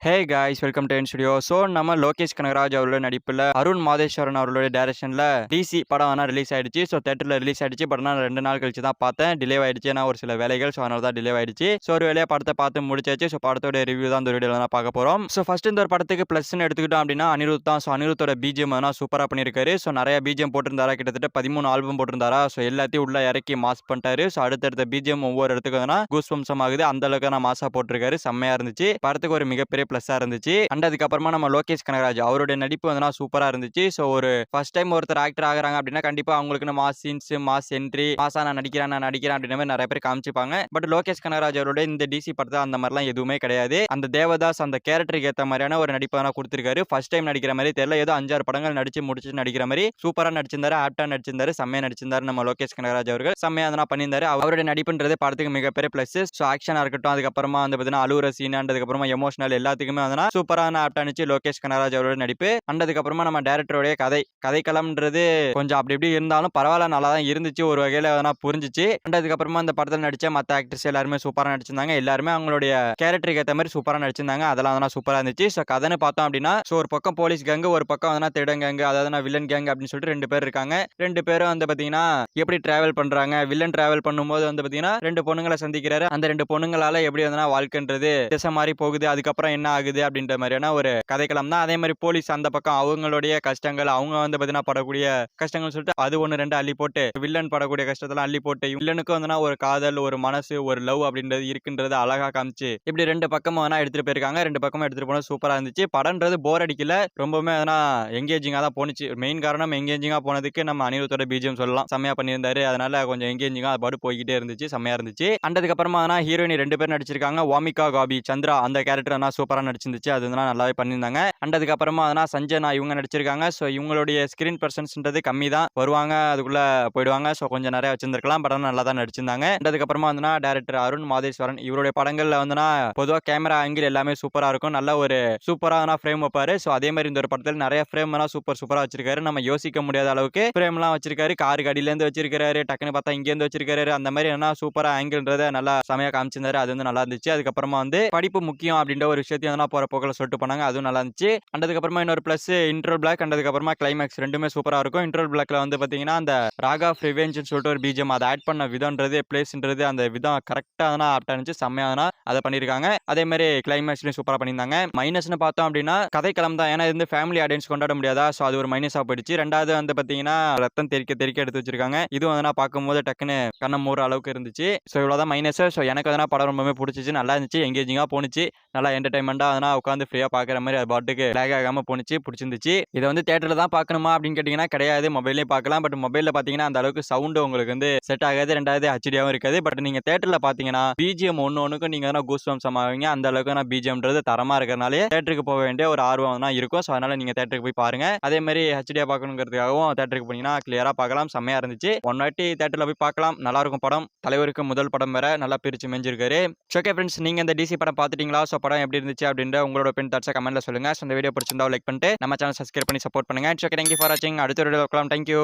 Hey guys welcome to N studio. So நம்ம லோகேஷ் கனகராஜ் அவர்களோட நடிப்பில் அருண் மாதேஸ்வரன் அவர்களுடைய டைரக்ஷனில் டிசி படம் ஆனால் ரிலீஸ் ஆயிடுச்சு. ஸோ தேட்டரில் ரிலீஸ் ஆயிடுச்சு. பட் நான் 2 நாள் கழிச்சு தான் பார்த்தேன். டிலே ஆயிடுச்சு. ஏன்னா ஒரு சில வேலைகள், ஸோ அதனால தான் டிலே ஆயிடுச்சு. ஸோ ஒரு வேலையை படத்தை பார்த்து முடிச்சாச்சு. ஸோ படத்தோட ரிவ்யூ தான் இந்த வீடியோவில் தான் பார்க்க போகிறோம். ஸோ ஃபர்ஸ்ட் இந்த ஒரு படத்துக்கு ப்ளஸ்ன்னு எடுத்துக்கிட்டோம் அப்படின்னா அனிருத் தான். ஸோ அனிருத்தோட பிஜிஎம் ஆனால் சூப்பராக பண்ணியிருக்காரு. ஸோ நிறைய பிஜிஎம் போட்டிருந்தாரா, கிட்டத்தட்ட 13 ஆல்பம் போட்டிருந்தாரா. ஸோ எல்லாத்தையும் உள்ள இறக்கி மாஸ் பண்ணிட்டாரு. ஸோ அடுத்தடுத்த பிஜிஎம் ஒவ்வொரு இடத்துக்கு வந்து கூஸ் வம்சம் ஆகுது. அந்த அளவுக்கு நான் மாசா போட்டிருக்காரு. செம்மையா இருந்துச்சு. படத்துக்கு ஒரு மிகப்பெரிய ப்ளஸ்ஸாக இருந்துச்சு. அண்ட் அதுக்கப்புறமா நம்ம லோகேஷ் கனகராஜ் அவருடைய நடிப்பு வந்து சூப்பரா இருந்துச்சு. ஸோ ஒரு ஃபர்ஸ்ட் டைம் ஒருத்தர் ஆக்டர் ஆகுறாங்க அப்படின்னா கண்டிப்பா அவங்களுக்கு மாஸ் சீன்ஸ், மாஸ் என்ட்ரி, மாசா நான் நடிக்கிறேன் அப்படின்ற மாதிரி நிறைய பேர் காமிச்சிப்பாங்க. பட் லோகேஷ் கனகராஜ் அவருடைய இந்த டிசி படத்தை அந்த மாதிரிலாம் எதுவுமே கிடையாது. அந்த தேவதாஸ் அந்த கேரக்டருக்கு ஏற்ற மாதிரியான ஒரு நடிப்பை தான் கொடுத்திருக்காரு. ஃபர்ஸ்ட் டைம் நடிக்கிற மாதிரி தெரியல, ஏதோ 5-6 படங்கள் நடிச்சு முடிச்சு நடிக்கிற மாதிரி சூப்பரா நடிச்சிருந்தாரு. ஆப்டா நடிச்சிருந்தாரு. செம்மையா நடிச்சிருந்தாரு நம்ம லோகேஷ் கனகராஜ் அவர்கள். செம்மையா அதெல்லாம் பண்ணியிருந்தாரு. அவருடைய நடிப்புன்றது படத்துக்கு மிகப்பெரிய பிளஸ். ஸோ ஆக்ஷனா இருக்கட்டும், அதுக்கப்புறமா வந்து பார்த்தீங்கன்னா அழுவுற சீன், அதுக்கப்புறமா எமோஷனல் எல்லாத்துக்குமே வந்து சூப்பரான ஆப்டா நடிச்சு லோகேஷ் கனகராஜ் அவரோட நடிப்பு. அதுக்கப்புறமா நம்ம டைரக்டருடைய கதைக்களம்ன்றது கொஞ்சம் அப்படி இப்படி இருந்தாலும் பரவாயில்ல, நல்லா தான் இருந்துச்சு. ஒரு வகையில புரிஞ்சிச்சு. அதுக்கப்புறமா இந்த படத்தில் நடிச்ச மற்ற ஆக்டர்ஸ் எல்லாருமே சூப்பரா நடிச்சிருந்தாங்க. எல்லாருமே அவங்களுடைய கேரக்டருக்கு ஏற்ற மாதிரி சூப்பரா நடிச்சிருந்தாங்க. அதெல்லாம் சூப்பரா இருந்துச்சு. ஸோ கதைன்னு பார்த்தோம் அப்படின்னா ஒரு பக்கம் போலீஸ் கேங்கு, ஒரு பக்கம் வந்து திருடன் கேங்கு, அதாவது வில்லன் கேங் அப்படின்னு சொல்லிட்டு 2 பேர் இருக்காங்க. 2 பேரும் வந்து பாத்தீங்கன்னா எப்படி டிராவல் பண்றாங்க. வில்லன் டிராவல் பண்ணும்போது வந்து பாத்தீங்கன்னா 2 பொண்ணுங்களை சந்திக்கிறாரு. அந்த 2 பொண்ணுங்களால எப்படி வந்து வாழ்க்கைன்றது திசை மாதிரி போகுது, அதுக்கப்புறம் என்ன ஆகுது அப்படின்ற மாதிரியான ஒரு கதைக்களம் தான். அதே மாதிரி போலீஸ் அந்த பக்கம் அவங்களுடைய கஷ்டங்கள், அவங்க வந்து பாத்தீங்கன்னா படக்கூடிய கஷ்டங்கள் சொல்லிட்டு அது 1-2 அள்ளி போட்டு, வில்லன் படக்கூடிய கஷ்டத்தெல்லாம் அள்ளி போட்டு, வில்லனுக்கு வந்து ஒரு காதல், ஒரு மனசு, ஒரு லவ் அப்படின்றது இருக்குன்றது அழகா காமிச்சு இப்படி 2 பக்கமும் எடுத்துட்டு போயிருக்காங்க. 2 பக்கமும் எடுத்துட்டு போனது சூப்பரா இருந்துச்சு. படம்ன்றது போர் அடிக்கல, ரொம்பவுமே எங்கேஜிங்கா தான் போனுச்சு. மெயின் காரணம் எங்கேஜிங்கா போனதுக்கு நம்ம அனிருத்தோட பிஜிஎம் சொல்லலாம். செம்மையா பண்ணியிருந்தாரு. அதனால கொஞ்சம் எங்கேஜிங்கா அது பாட்டு போய்கிட்டே இருந்துச்சு. செம்மையா இருந்துச்சு. அதுக்கப்புறமா ஹீரோயின் 2 பேர் நடிச்சிருக்காங்க. வாமிகா காபி சந்திரா அந்த கேரக்டர் சூப்பரா நடிச்சிருந்துச்சு. அது நல்லாவே பண்ணியிருந்தாங்க. அதுக்கப்புறமா சஞ்சனா இவங்க நடிச்சிருக்காங்க. ஸோ இவங்களுடைய ஸ்கிரீன் பர்சன்ஸ்ன்றது கம்மி தான். வருவாங்க, அதுக்குள்ள போயிடுவாங்க. ஸோ கொஞ்சம் நிறைய வச்சிருந்திருக்கலாம். படம் நல்லா தான் நடிச்சிருந்தாங்க. அதுக்கப்புறமா டைரக்டர் அருண் மாதேஸ்வரன் இவருடைய படங்கள்ல பொதுவாக கேமரா ஆங்கிள் எல்லாமே சூப்பரா இருக்கும். நல்ல ஒரு சூப்பரா ஃப்ரேம் வைப்பாரு. ஸோ அதே மாதிரி இந்த ஒரு படத்தில் நிறைய ஃப்ரேம் சூப்பரா வச்சிருக்காரு. நம்ம யோசிக்க முடியாத அளவுக்கு ஃப்ரேம்லாம் வச்சிருக்காரு. காருக்கு அடியிலேருந்து வச்சிருக்காரு, டக்குன்னு பார்த்தா இங்கேருந்து வச்சிருக்காரு. அந்த மாதிரி சூப்பரா ஆங்கிள்ன்றத நல்லா செமையா காமிச்சிருந்தாரு. அது நல்லா இருந்துச்சு. அதுக்கப்புறமா படிப்பு முக்கியம் அப்படின்ற ஒரு விஷயத்தையும் போற போக்கில் சொல்லிட்டு போனாங்க. அதுவும் நல்லா இருந்துச்சு. அதுக்கப்புறமா இன்னொரு பிளஸ் இன்ட்ரோல் பிளாக், அதுக்கப்புறமா கிளைமேக்ஸ் ரெண்டுமே சூப்பரா இருக்கும். இன்ட்ரோல் பிளாக்ல பாத்தீங்கன்னா அந்த ராகா ஆஃப் ரிவெஞ்ச் சொல்லிட்டு ஒரு பிஜிஎம் அதை ஆட் பண்ண விதம்ன்றது, பிளேஸ்ன்றது அந்த விதம் கரெக்டா ஆப்டா இருந்துச்சு. செம்மையா அதை பண்ணிருக்காங்க. அதே மாதிரி கிளைமேக்ஸ்லயும் சூப்பரா பண்ணியிருந்தாங்க. மைனஸ்னு பார்த்தோம் அப்படின்னா கதைக்களம் தான். ஏன்னா இது ஃபேமிலி ஆடியன்ஸ் கொண்டாட முடியாதா. ஸோ அது ஒரு மைனஸா போயிடுச்சு. ரெண்டாவது பாத்தீங்கன்னா ரத்தம் தெறிக்க எடுத்து வச்சிருக்காங்க. இதுவும் பார்க்கும்போது டக்குன்னு கண்ணை மூற அளவுக்கு இருந்துச்சு. ஸோ இவ்வளவுதான் மைனஸ். ஸோ எனக்கு படம் ரொம்பவே பிடிச்சிச்சு. நல்லா இருந்துச்சு, எங்கேஜிங்கா போனுச்சு. நல்லா என்டர்டைன்மெண்டா உட்காந்து ஃப்ரீயா பாக்குற மாதிரி அது பாட்டுக்கு லேக் ஆகாம போனுச்சு. பிடிச்சிருந்துச்சு. இதை தியேட்டர்ல தான் பார்க்கணுமா அப்படின்னு கேட்டீங்கன்னா கிடையாது, மொபைல்லையும் பார்க்கலாம். பட் மொபைல்ல பாத்தீங்கன்னா அந்த அளவுக்கு சவுண்ட் உங்களுக்கு செட் ஆகாது. ரெண்டாவது ஹெச்டியாவும் இருக்காது. பட் நீங்க தியேட்டர்ல பாத்தீங்கன்னா பிஜிஎம் ஒண்ணுக்கும் நீங்க கூஸ் வம்சம் ஆவீங்க. அந்த அளவுக்கு பிஜிஎம்ன்றது தரமா இருக்கிறனாலே தியேட்டருக்கு போக வேண்டிய ஒரு ஆர்வம் இருக்கும். ஸோ அதனால நீங்க தியேட்டருக்கு போய் பாருங்க. அதே மாதிரி ஹெச்டியா பார்க்கணுங்கிறதுக்காகவும் தியேட்டருக்கு போனீங்கன்னா கிளியரா பார்க்கலாம். செம்மையா இருந்துச்சு. ஒன் வாட்டி தியேட்டர்ல போய் பார்க்கலாம். நல்லா இருக்கும் படம். தலைவருக்கு முதல் படம் வேற, நல்லா பிரிச்சு மெஞ்சிருக்காரு. ஓகே ஃப்ரெண்ட்ஸ், நீங்க இந்த டிசி படம் பார்த்துட்டீங்களா? ஸோ படம் எப்படி இருந்துச்சு அப்படின்ற உங்களோட பென் தாட்ஸை கமெண்ட்ல சொல்லுங்க. ஸோ இந்த வீடியோ பிடிச்சிருந்தா லைக் பண்ணிட்டு நம்ம சேனல் சப்ஸ்கிரைப் பண்ணி சப்போர்ட் பண்ணுங்க. இட்ஸ் ஓகே, தேங்க்யூ ஃபார் வாட்சிங். அடுத்த வீடியோல பார்க்கலாம். தேங்க்யூ.